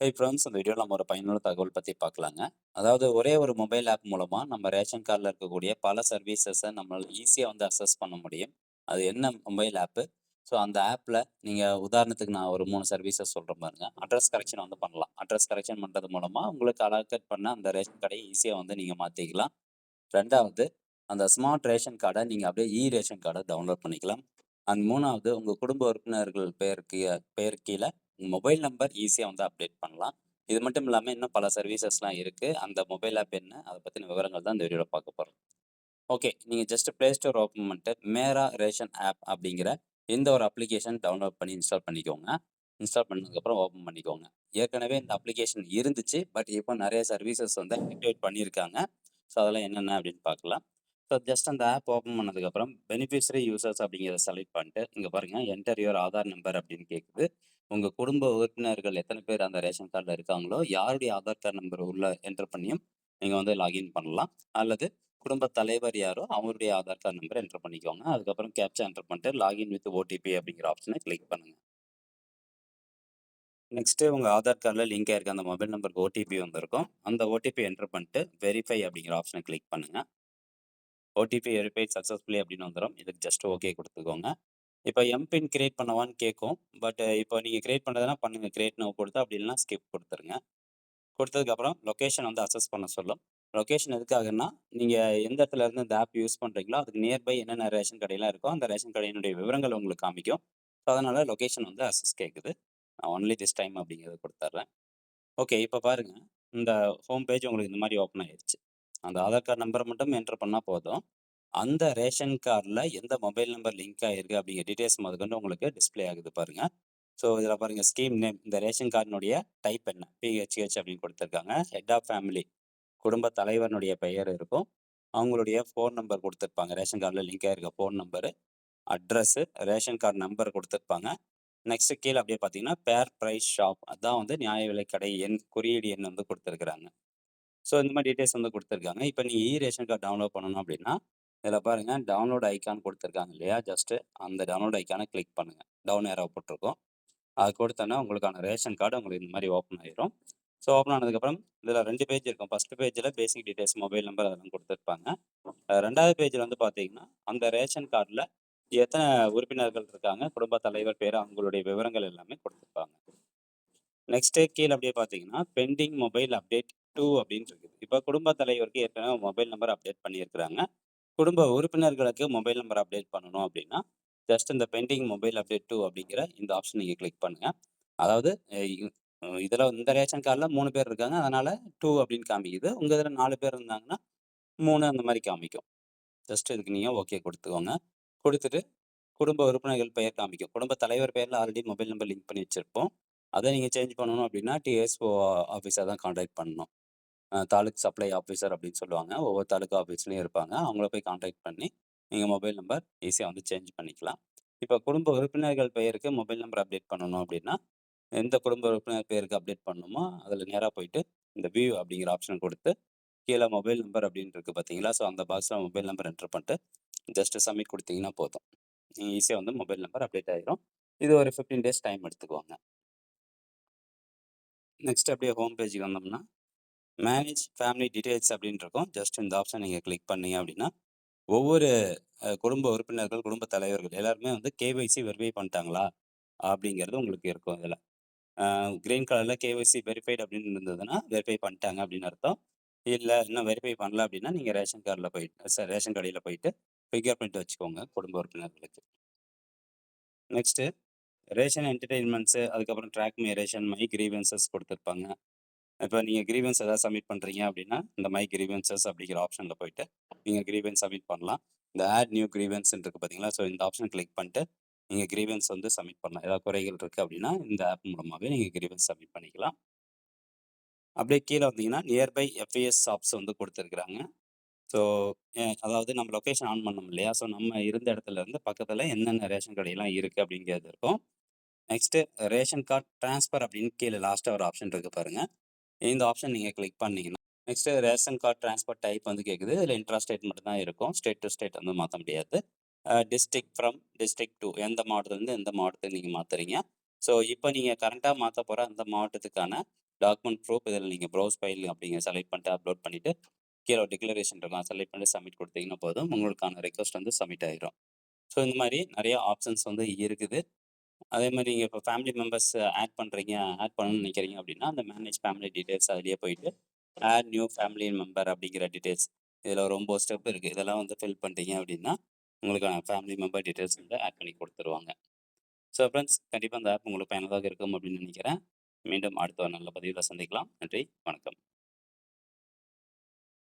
Friends, இந்த வீடியோவில் நம்ம ஒரு பயனுள்ள தகவல் பற்றி பார்க்கலாங்க. அதாவது ஒரே ஒரு மொபைல் ஆப் மூலமாக நம்ம ரேஷன் கார்டில் இருக்கக்கூடிய பல சர்வீசஸை நம்மளால் ஈஸியாக வந்து அக்சஸ் பண்ண முடியும். அது என்ன மொபைல் ஆப்பு? ஸோ அந்த ஆப்பில் நீங்கள் உதாரணத்துக்கு நான் ஒரு 3 சர்வீசஸ் சொல்கிறேன் பாருங்க. அட்ரஸ் கரெக்ஷன் வந்து பண்ணலாம். அட்ரஸ் கரெக்ஷன் பண்ணுறது மூலமாக உங்களுக்கு அலாக்கேட் பண்ண அந்த ரேஷன் கடையை ஈஸியாக வந்து நீங்கள் மாற்றிக்கலாம். 2வது, அந்த ஸ்மார்ட் ரேஷன் கார்டை நீங்கள் அப்படியே ரேஷன் கார்டை டவுன்லோட் பண்ணிக்கலாம். அண்ட் 3வது, உங்கள் குடும்ப உறுப்பினர்கள் பெயர் கீழே மொபைல் நம்பர் ஈஸியாக வந்து அப்டேட் பண்ணலாம். இது மட்டும் இல்லாமல் இன்னும் பல சர்வீசஸ்லாம் இருக்குது. அந்த மொபைல் ஆப் என்ன, அதை பற்றின விவரங்கள் தான் இந்த வீடியோவில் பார்க்க போகிறோம். ஓகே, நீங்கள் ஜஸ்ட் ப்ளே ஸ்டோர் ஓப்பன் பண்ணிட்டு மேரா ரேஷன் ஆப் அப்படிங்கிற இந்த ஒரு அப்ளிகேஷன் டவுன்லோட் பண்ணி இன்ஸ்டால் பண்ணிக்கோங்க. இன்ஸ்டால் பண்ணதுக்கப்புறம் ஓப்பன் பண்ணிக்கோங்க. ஏற்கனவே இந்த அப்ளிகேஷன் இருந்துச்சு, பட் இப்போ நிறைய சர்வீசஸ் வந்து ஆக்டிவேட் பண்ணியிருக்காங்க. ஸோ அதெல்லாம் என்னென்ன அப்படின்னு பார்க்கலாம். ஸோ ஜஸ்ட் அந்த ஆப் ஓப்பன் பண்ணதுக்கப்புறம் பெனிஃபிஷரி யூசர்ஸ் அப்படிங்கிறத செலக்ட் பண்ணிட்டு இங்கே பாருங்கள், என்டர் யுவர் ஆதார் நம்பர் அப்படின்னு கேட்குது. உங்கள் குடும்ப உறுப்பினர்கள் எத்தனை பேர் அந்த ரேஷன் கார்டில் இருக்காங்களோ யாருடைய ஆதார் கார்டு நம்பர் உள்ள என்டர் பண்ணியும் நீங்கள் வந்து லாகின் பண்ணலாம். அல்லது குடும்ப தலைவர் யாரோ அவருடைய ஆதார் கார்டு நம்பர் என்டர் பண்ணிக்கோங்க. அதுக்கப்புறம் கேப்சா என்டர் பண்ணிட்டு லாகின் வித் ஓடிபி அப்படிங்கிற ஆப்ஷனை கிளிக் பண்ணுங்க. நெக்ஸ்ட்டு உங்கள் ஆதார் கார்டில் லிங்க் ஆயிருக்க அந்த மொபைல் நம்பருக்கு ஓடிபி வந்திருக்கும். அந்த ஓடிபி என்டர் பண்ணிட்டு வெரிஃபை அப்படிங்கிற ஆப்ஷனை கிளிக் பண்ணுங்க. ஓடிபி வெரிஃபைட் சக்ஸஸ்ஃபுல்லி அப்படின்னு வந்துடும். இதுக்கு ஜஸ்ட் ஓகே கொடுத்துக்கோங்க. இப்போ எம்பின் கிரியேட் பண்ணவான்னு கேட்கும். பட் இப்போ நீங்கள் கிரியேட் பண்ணுறதுனா பண்ணுங்கள், கிரியேட் நவ் கொடுத்து, அப்படி இல்லைனா ஸ்கிப் கொடுத்துருங்க. கொடுத்ததுக்கப்புறம் லொக்கேஷன் வந்து அசஸ் பண்ண சொல்லும். லொக்கேஷன் எதுக்காகன்னா, நீங்கள் எந்த இடத்துல இருந்து இந்த ஆப் யூஸ் பண்ணுறீங்களோ அதுக்கு நியர்பை என்னென்ன ரேஷன் கடையெல்லாம் இருக்கோ அந்த ரேஷன் கடையினுடைய விவரங்கள் உங்களுக்கு காமிக்கும். ஸோ அதனால் லொக்கேஷன் வந்து அசஸ் கேட்குது. நான் ஒன்லி திஸ் டைம் அப்படிங்கிறத கொடுத்துட்றேன். ஓகே, இப்போ பாருங்க, இந்த ஹோம் பேஜ் உங்களுக்கு இந்த மாதிரி ஓப்பன் ஆயிருச்சு. அந்த ஆதார் கார்டு நம்பரை மட்டும் என்டர் பண்ணால் போதும். அந்த ரேஷன் கார்டில் எந்த மொபைல் நம்பர் லிங்க் ஆகிருக்கு அப்படிங்கிற டீட்டெயில்ஸ் முதற்கொண்டு உங்களுக்கு டிஸ்ப்ளே ஆகுது பாருங்க. ஸோ இதில் பாருங்கள், ஸ்கீம் நேம், இந்த ரேஷன் கார்டினுடைய டைப் என்ன, பிஹெச்ஹெச் அப்படின்னு கொடுத்துருக்காங்க. ஹெட் ஆஃப் ஃபேமிலி, குடும்ப தலைவனுடைய பெயர் இருக்கும். அவங்களுடைய ஃபோன் நம்பர் கொடுத்துருப்பாங்க, ரேஷன் கார்டில் லிங்க் ஆகிருக்க phone number, address, ration card number கொடுத்துருப்பாங்க. நெக்ஸ்ட் கீழே அப்படியே பார்த்தீங்கன்னா பேர் ப்ரைஸ் ஷாப், அதான் வந்து நியாய விலைக்கடை எண், குறியீடு எண் வந்து கொடுத்துருக்குறாங்க. ஸோ இந்த மாதிரி டீட்டெயில்ஸ் வந்து கொடுத்துருக்காங்க. இப்போ நீங்கள் ரேஷன் கார்டு டவுன்லோட் பண்ணணும் அப்படின்னா இதில் பாருங்கள், டவுன்லோட் ஐக்கான் கொடுத்துருக்காங்க இல்லையா, ஜஸ்ட்டு அந்த டவுன்லோட் ஐக்கானை கிளிக் பண்ணுங்கள். டவுன் ஏரோ போட்டிருக்கோம், அது கொடுத்தோன்னா உங்களுக்கான ரேஷன் கார்டு உங்களுக்கு இந்த மாதிரி ஓப்பன் ஆயிரும். ஸோ ஓப்பன் ஆனதுக்கப்புறம் இதில் 2 பேஜ் இருக்கும். ஃபஸ்ட்டு பேஜில் பேசிக் டீட்டெயில்ஸ், மொபைல் நம்பர் அதெல்லாம் கொடுத்துருப்பாங்க. 2வது பேஜில் வந்து பார்த்தீங்கன்னா அந்த ரேஷன் கார்டில் எத்தனை உறுப்பினர்கள் இருக்காங்க, குடும்ப தலைவர் பேர், அவங்களுடைய விவரங்கள் எல்லாமே கொடுத்துருப்பாங்க. நெக்ஸ்ட்டு கீழே அப்படியே பார்த்தீங்கன்னா பெண்டிங் மொபைல் அப்டேட் 2 அப்படின்னு இருக்குது. இப்போ குடும்ப தலைவருக்கு ஏற்கனவே மொபைல் நம்பர் அப்டேட் பண்ணியிருக்கிறாங்க. குடும்ப உறுப்பினர்களுக்கு மொபைல் நம்பர் அப்டேட் பண்ணணும் அப்படின்னா ஜஸ்ட் இந்த பெண்டிங் மொபைல் அப்டேட் 2 அப்படிங்கிற இந்த ஆப்ஷன் நீங்கள் கிளிக் பண்ணுங்கள். அதாவது இதில் இந்த ரேஷன் கார்டில் 3 பேர் இருக்காங்க, அதனால் 2 அப்படின்னு காமிக்குது. உங்கள் இதில் 4 பேர் இருந்தாங்கன்னா 3 அந்த மாதிரி காமிக்கும். ஜஸ்ட் இதுக்கு நீங்கள் ஓகே கொடுத்துக்கோங்க. கொடுத்துட்டு குடும்ப உறுப்பினர்கள் பெயர் காமிக்கும். குடும்ப தலைவர் பெயரில் ஆல்ரெடி மொபைல் நம்பர் லிங்க் பண்ணி வச்சுருப்போம். அதை நீங்கள் சேஞ்ச் பண்ணணும் அப்படின்னா டிஎஸ்ஓ ஆஃபீஸை தான் கான்டாக்ட் பண்ணணும். தாலுக் சப்ளை ஆஃபீஸர் அப்படின்னு சொல்லுவாங்க. ஒவ்வொரு தாலுக்கா ஆஃபீஸ்லையும் இருப்பாங்க. அவங்கள போய் கான்டாக்ட் பண்ணி நீங்கள் மொபைல் நம்பர் ஈஸியாக வந்து சேஞ்ச் பண்ணிக்கலாம். இப்போ குடும்ப உறுப்பினர்கள் பெயருக்கு மொபைல் நம்பர் அப்டேட் பண்ணணும் அப்படின்னா, எந்த குடும்ப உறுப்பினர் பெயருக்கு அப்டேட் பண்ணணுமோ அதில் நேராக போயிட்டு இந்த வியூ அப்படிங்கிற ஆப்ஷன் கொடுத்து கீழே மொபைல் நம்பர் அப்படின்னு இருக்குது பார்த்தீங்களா? ஸோ அந்த பாக்ஸில் மொபைல் நம்பர் என்டர் பண்ணிட்டு ஜஸ்ட்டு சப்மிட் கொடுத்தீங்கன்னா போதும். நீங்கள் ஈஸியாக வந்து மொபைல் நம்பர் அப்டேட் ஆகிரும். இது ஒரு 15 டேஸ் டைம் எடுத்துக்குவாங்க. நெக்ஸ்ட் அப்படியே ஹோம் பேஜுக்கு வந்தோம்னா மேனேஜ் ஃபேமிலி டீட்டெயில்ஸ் அப்படின்னு இருக்கும். ஜஸ்ட் இந்த ஆப்ஷன் நீங்கள் கிளிக் பண்ணீங்க அப்படின்னா ஒவ்வொரு குடும்ப உறுப்பினர்கள், குடும்ப தலைவர்கள் எல்லாருமே வந்து கேஒய்சி வெரிஃபை பண்ணிட்டாங்களா அப்படிங்கிறது உங்களுக்கு இருக்கும் இதில். கிரீன் கலரில் கேஒய்சி வெரிஃபைட் அப்படின்னு இருந்ததுன்னா வெரிஃபை பண்ணிட்டாங்க அப்படின்னு அர்த்தம். இல்லை இன்னும் வெரிஃபை பண்ணல அப்படின்னா நீங்கள் ரேஷன் கார்டில் போயிட்டு ரேஷன் கடையில் போயிட்டு ஃபிங்கர் பிரிண்ட் வச்சுக்கோங்க குடும்ப உறுப்பினர்களுக்கு. நெக்ஸ்ட்டு ரேஷன் என்டர்டெயின்மெண்ட்ஸு, அதுக்கப்புறம் track my ration, my grievances கொடுத்துருப்பாங்க. இப்போ நீங்கள் கிரீவன்ஸ் ஏதாவது சப்மிட் பண்ணுறீங்க அப்படின்னா இந்த மை கிரீவன்சஸ் அப்படிங்கிற ஆப்ஷனில் போயிட்டு நீங்கள் கிரீவன்ஸ் சப்மிட் பண்ணலாம். இந்த ஆட் நியூ கிரீவன்ஸ் இருக்குது பார்த்தீங்களா? ஸோ இந்த ஆப்ஷன் கிளிக் பண்ணிட்டு நீங்கள் கிரீவன்ஸ் வந்து சப்மிட் பண்ணலாம். ஏதாவது குறைகள் இருக்குது அப்படின்னா இந்த ஆப் மூலமாகவே நீங்கள் கிரீவன்ஸ் சப்மிட் பண்ணிக்கலாம். அப்படியே கீழே வந்தீங்கன்னா நியர்பை எஃப்ஏஎஸ் ஷாப்ஸ் வந்து கொடுத்துருக்குறாங்க. ஸோ அதாவது நம்ம லொக்கேஷன் ஆன் பண்ணோம் இல்லையா? ஸோ நம்ம இருந்த இடத்துல இருந்து பக்கத்தில் என்னென்ன ரேஷன் கடையெல்லாம் இருக்குது அப்படிங்கிறது இருக்கும். நெக்ஸ்ட்டு ரேஷன் கார்டு ட்ரான்ஸ்ஃபர் அப்படின்னு கீழே லாஸ்ட்டாக ஒரு ஆப்ஷன் இருக்குது பாருங்கள். இந்த ஆப்ஷன் நீங்கள் கிளிக் பண்ணீங்கன்னா next ration card transfer type வந்து கேட்குது. இதில் இன்ட்ரா ஸ்டேட் மட்டும் தான் இருக்கும். ஸ்டேட் டு ஸ்டேட் வந்து மாற்ற முடியாது. டிஸ்ட்ரிக்ட் ஃப்ரம் டிஸ்ட்ரிக்ட் டு, எந்த மாவட்டத்துலேருந்து எந்த மாவட்டத்துக்கு நீங்கள் மாற்றுறீங்க. ஸோ இப்போ நீங்கள் கரண்ட்டாக மாற்ற போகிற அந்த மாவட்டத்துக்கான டாக்குமெண்ட் ப்ரூஃப் இதில நீங்க ப்ரௌஸ் ஃபைல் அப்படிங்கிற செலக்ட் பண்ணிட்டு அப்லோட் பண்ணிட்டு, கீழ ஒரு டிக்ளரேஷன் இருக்கும். அத செலக்ட் பண்ணிட்டு சப்மிட் குடுத்தீங்கன்னா போதும். உங்களுக்கான ரிக்வெஸ்ட் வந்து சப்மிட் ஆயிரும். ஸோ இந்த மாரி நெறைய ஆப்ஷன்ஸ் வந்து இருக்குது. அதே மாரி நீங்க இப்போ ஃபேமிலி மெம்பர்ஸ் ஆட் பண்றீங்க, ஆட் பண்ணணும்னு நினைக்கிறீங்க அப்படின்னா, அந்த மேனேஜ் ஃபேமிலி டீட்டெயில்ஸ் அதிலேயே போயிட்டு, ஆட் நியூ ஃபேமிலி மெம்பர் அப்படிங்கிற டீட்டெயில்ஸ். இதில ஒரு 9 ஸ்டெப் இருக்கு. இதெல்லாம் வந்து ஃபில் பண்ணிட்டீங்க அப்படின்னா, உங்களுக்கான ஃபேமிலி மெம்பர் டீட்டெயில்ஸ் வந்து ஆட் பண்ணி குடுத்துருவாங்க. ஸோ ஃப்ரெண்ட்ஸ், கண்டிப்பா இந்த ஆப் உங்களுக்கு பயனுள்ளதாக இருக்கும் அப்படின்னு நினைக்கிறேன். மீண்டும் அடுத்த ஒரு நல்ல பதிவில சந்திக்கலாம். நன்றி, வணக்கம்.